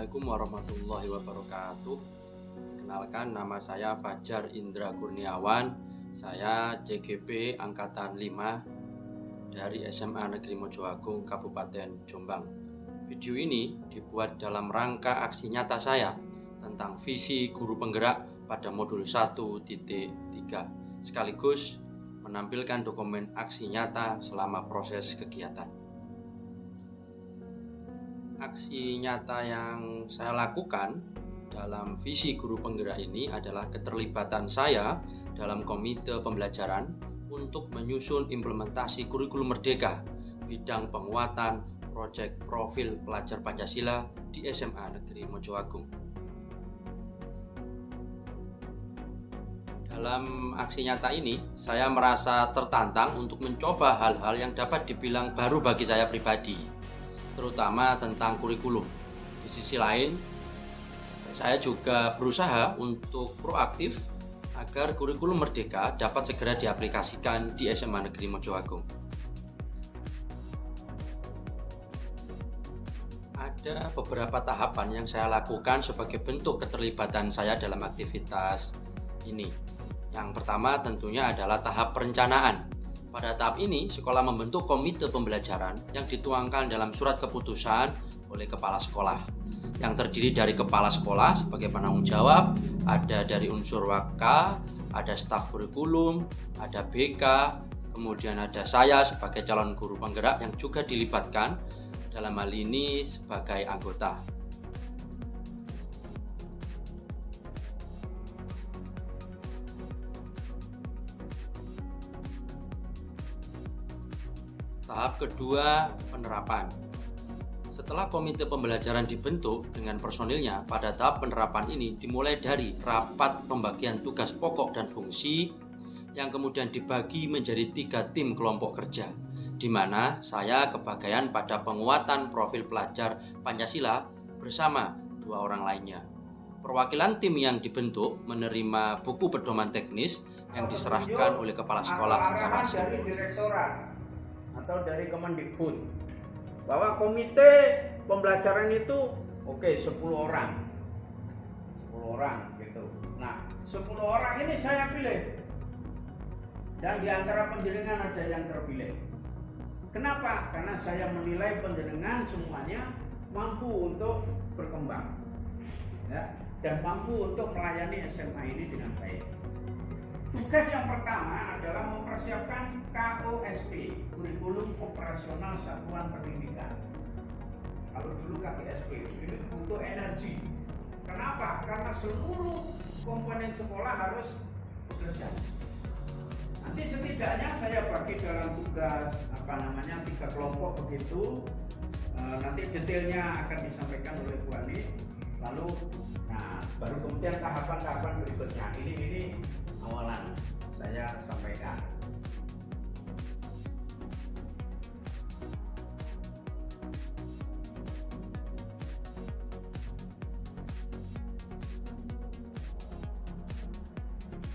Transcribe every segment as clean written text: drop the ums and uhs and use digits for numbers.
Assalamualaikum warahmatullahi wabarakatuh. Kenalkan, nama saya Fajar Indra Kurniawan. Saya CGP Angkatan 5 dari SMA Negeri Mojoagung, Kabupaten Jombang. Video ini dibuat dalam rangka aksi nyata saya tentang visi guru penggerak pada modul 1.3, sekaligus menampilkan dokumen aksi nyata selama proses kegiatan. Aksi nyata yang saya lakukan dalam visi guru penggerak ini adalah keterlibatan saya dalam komite pembelajaran untuk menyusun implementasi kurikulum merdeka bidang penguatan proyek profil pelajar Pancasila di SMA Negeri Mojoagung. Dalam aksi nyata ini, saya merasa tertantang untuk mencoba hal-hal yang dapat dibilang baru bagi saya pribadi, terutama tentang kurikulum. Di sisi lain, saya juga berusaha untuk proaktif agar kurikulum merdeka dapat segera diaplikasikan di SMA Negeri Mojoagung. Ada beberapa tahapan yang saya lakukan sebagai bentuk keterlibatan saya dalam aktivitas ini. Yang pertama tentunya adalah tahap perencanaan. Pada tahap ini, sekolah membentuk komite pembelajaran yang dituangkan dalam surat keputusan oleh kepala sekolah, yang terdiri dari kepala sekolah sebagai penanggung jawab, ada dari unsur waka, ada staf kurikulum, ada BK, kemudian ada saya sebagai calon guru penggerak yang juga dilibatkan dalam hal ini sebagai anggota. Tahap kedua, penerapan. Setelah komite pembelajaran dibentuk dengan personilnya, pada tahap penerapan ini dimulai dari rapat pembagian tugas pokok dan fungsi yang kemudian dibagi menjadi 3 tim kelompok kerja, di mana saya kebagian pada penguatan profil pelajar Pancasila bersama 2 orang lainnya. Perwakilan tim yang dibentuk menerima buku pedoman teknis yang diserahkan oleh kepala sekolah secara direktorat atau dari Kemendikbud bahwa komite pembelajaran itu 10 orang gitu. Nah, 10 orang ini saya pilih, dan di antara penjenengan ada yang terpilih. Kenapa? Karena saya menilai penjenengan semuanya mampu untuk berkembang, ya, dan mampu untuk melayani SMA ini dengan baik. Tugas yang pertama adalah mempersiapkan KOSP, Kurikulum Operasional Satuan Pendidikan. Kalau dulu KTSP, ini butuh energi. Kenapa? Karena seluruh komponen sekolah harus bekerja. Nanti setidaknya saya bagi dalam tugas 3 kelompok begitu. Nanti detailnya akan disampaikan oleh Bu Ani. Lalu, baru kemudian tahapan-tahapan berikutnya. Ini awalan saya sampaikan.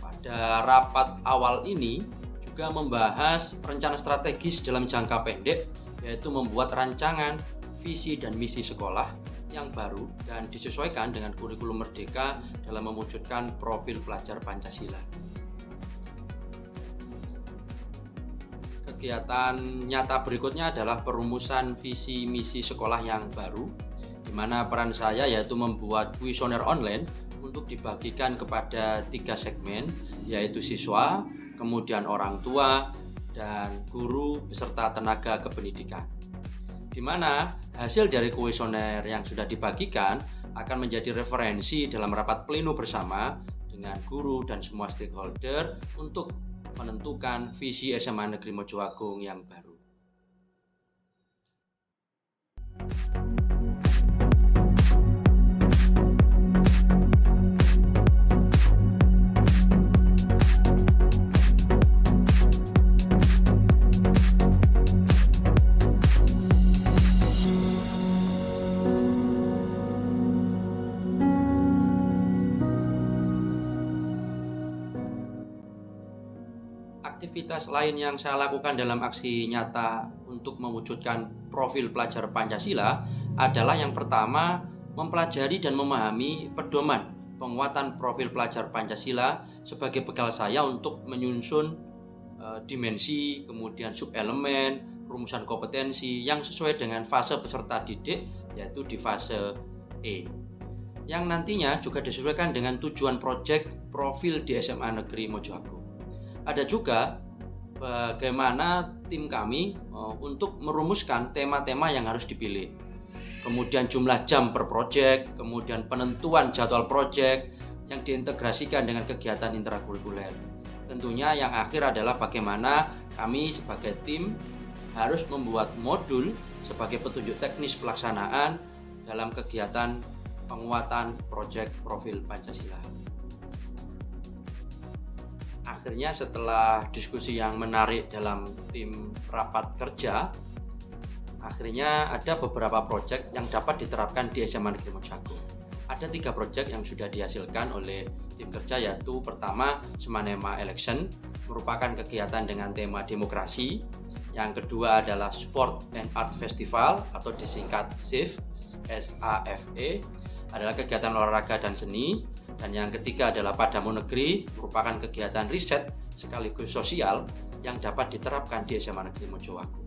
Pada rapat awal ini juga membahas rencana strategis dalam jangka pendek, yaitu membuat rancangan visi dan misi sekolah yang baru dan disesuaikan dengan kurikulum merdeka dalam mewujudkan profil pelajar Pancasila. Kegiatan nyata berikutnya adalah perumusan visi misi sekolah yang baru, di mana peran saya yaitu membuat kuesioner online untuk dibagikan kepada 3 segmen, yaitu siswa, kemudian orang tua, dan guru beserta tenaga kependidikan. Di mana hasil dari kuesioner yang sudah dibagikan akan menjadi referensi dalam rapat pleno bersama dengan guru dan semua stakeholder untuk menentukan visi SMA Negeri Mojoagung yang baru. Aktivitas lain yang saya lakukan dalam aksi nyata untuk mewujudkan profil pelajar Pancasila adalah yang pertama mempelajari dan memahami pedoman penguatan profil pelajar Pancasila sebagai bekal saya untuk menyusun dimensi, kemudian subelemen, rumusan kompetensi yang sesuai dengan fase peserta didik, yaitu di fase E, yang nantinya juga disesuaikan dengan tujuan proyek profil di SMA Negeri Mojoagung. Ada juga bagaimana tim kami untuk merumuskan tema-tema yang harus dipilih, kemudian jumlah jam per proyek, kemudian penentuan jadwal proyek yang diintegrasikan dengan kegiatan intrakurikuler. Tentunya yang akhir adalah bagaimana kami sebagai tim harus membuat modul sebagai petunjuk teknis pelaksanaan dalam kegiatan penguatan proyek profil Pancasila. Akhirnya setelah diskusi yang menarik dalam tim rapat kerja, akhirnya ada beberapa proyek yang dapat diterapkan di SMA Negeri Mojoagung. Ada 3 proyek yang sudah dihasilkan oleh tim kerja, yaitu pertama Semanema Election, merupakan kegiatan dengan tema demokrasi. Yang kedua adalah Sport and Art Festival atau disingkat SAFE, SAFE, adalah kegiatan olahraga dan seni. Dan yang ketiga adalah Padamu Negeri, merupakan kegiatan riset sekaligus sosial yang dapat diterapkan di SMA Negeri Mojoagung.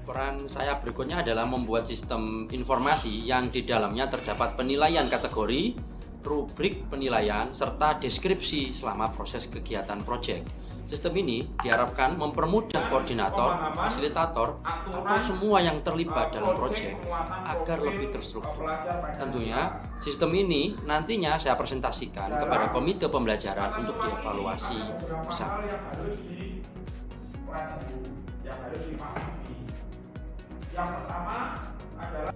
Peran saya berikutnya adalah membuat sistem informasi yang di dalamnya terdapat penilaian kategori, rubrik penilaian, serta deskripsi selama proses kegiatan proyek. Sistem ini diharapkan mempermudah koordinator, fasilitator, atau semua yang terlibat dalam proyek agar lebih terstruktur. Tentunya, sistem ini nantinya saya presentasikan kepada komite pembelajaran untuk dievaluasi bersama. Yang pertama adalah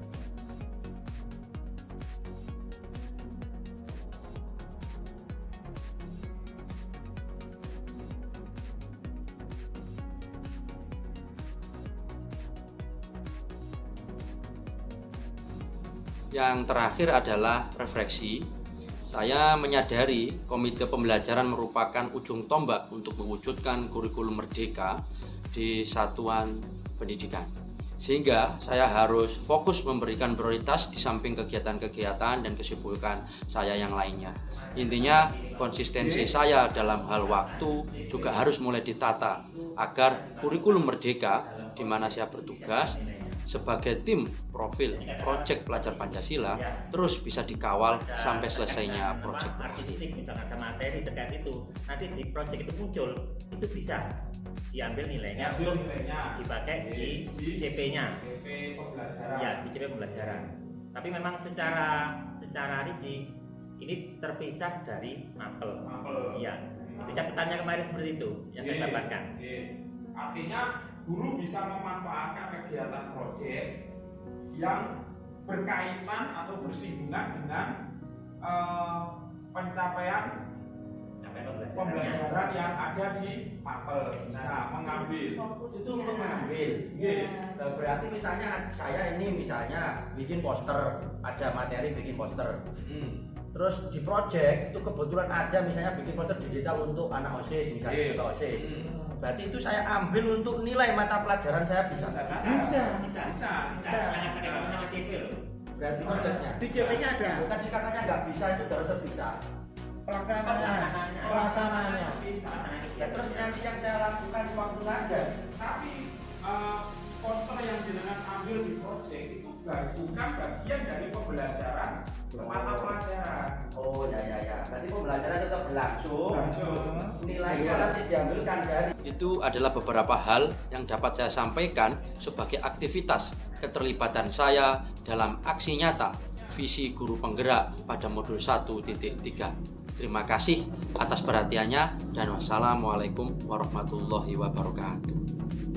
yang terakhir adalah refleksi. Saya menyadari komite pembelajaran merupakan ujung tombak untuk mewujudkan kurikulum merdeka di satuan pendidikan. Sehingga saya harus fokus memberikan prioritas di samping kegiatan-kegiatan dan kesibukan saya yang lainnya. Intinya, konsistensi saya dalam hal waktu juga harus mulai ditata agar kurikulum merdeka di mana saya bertugas sebagai tim profil proyek pelajar Pancasila terus bisa dikawal sampai selesainya proyek artistik. Misalnya ada materi terkait itu, nanti di proyek itu muncul, itu bisa diambil nilainya untuk dipakai di CP-nya, ya, di CP pembelajaran. Tapi memang secara rinci ini terpisah dari mapel. Ya, itu catatannya kemarin seperti itu yang saya dapatkan. Artinya guru bisa memanfaatkan kegiatan proyek yang berkaitan atau bersinggungan dengan pencapaian pembelajaran yang ada di mapel, bisa mengambil. Itu untuk mengambil. Berarti misalnya saya ini bikin poster, ada materi bikin poster. Terus di project itu kebetulan ada misalnya bikin poster digital untuk anak OSIS misalnya untuk OSIS. Berarti itu saya ambil untuk nilai mata pelajaran saya bisa. Bisa. Jangan pakai nama CP loh. Berarti projectnya. Di CP-nya ada Bukan dikatanya nggak bisa itu harusnya bisa. pelaksanaannya. Ya terus nanti yang saya lakukan waktu ngajar. Tapi poster yang jenengan ambil di project itu bukan bagian dari pembelajaran mata pelajaran. Oh ya. Berarti pembelajaran tetap berlangsung. Nilainya Iya. nanti diambilkan dari. Itu adalah beberapa hal yang dapat saya sampaikan sebagai aktivitas keterlibatan saya dalam aksi nyata visi guru penggerak pada modul 1.3. Terima kasih atas perhatiannya dan wassalamualaikum warahmatullahi wabarakatuh.